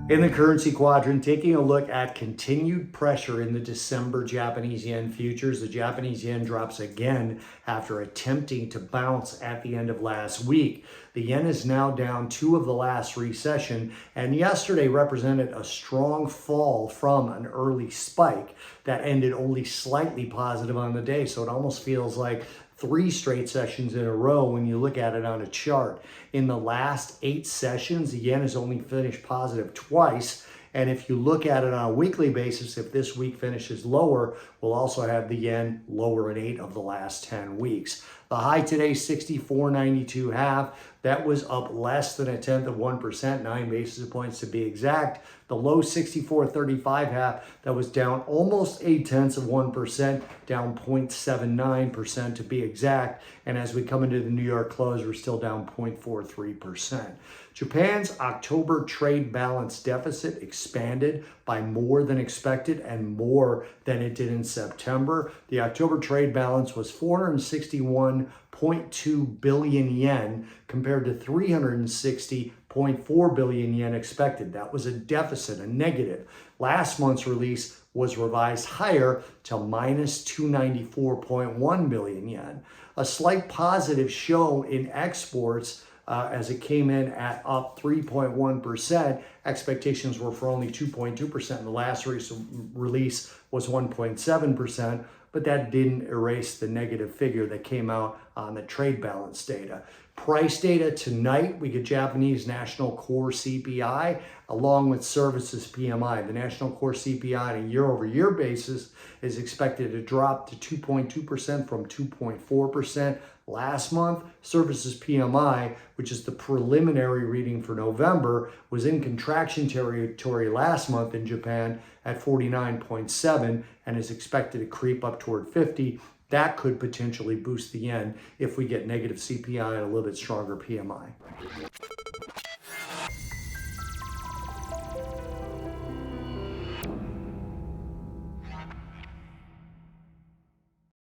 In the currency quadrant, taking a look at continued pressure in the December Japanese yen futures. The Japanese yen drops again after attempting to bounce at the end of last week. The yen is now down 2 of the last 3 sessions, and yesterday represented a strong fall from an early spike that ended only slightly positive on the day. So it almost feels like 3 straight sessions in a row when you look at it on a chart. In the last 8 sessions, the yen has only finished positive twice. And if you look at it on a weekly basis, if this week finishes lower, we'll also have the yen lower in 8 of the last 10 weeks. The high today, 64.92 half. That was up less than 0.1%, 9 basis points to be exact. The low, 64.35 half, that was down almost 0.8%, down 0.79% to be exact. And as we come into the New York close, we're still down 0.43%. Japan's October trade balance deficit expanded by more than expected and more than it did in September. The October trade balance was 461.2 billion yen compared to 360.4 billion yen expected. That was a deficit, a negative. Last month's release was revised higher to minus 294.1 billion yen. A slight positive show in exports as it came in at up 3.1%. Expectations were for only 2.2%. The last release was 1.7%, but that didn't erase the negative figure that came out on the trade balance data. Price data tonight, we get Japanese National Core CPI along with Services PMI. The National Core CPI on a year-over-year basis is expected to drop to 2.2% from 2.4% last month. Services PMI, which is the preliminary reading for November, was in contraction territory last month in Japan at 49.7 and is expected to creep up toward 50. That could potentially boost the yen if we get negative CPI and a little bit stronger PMI.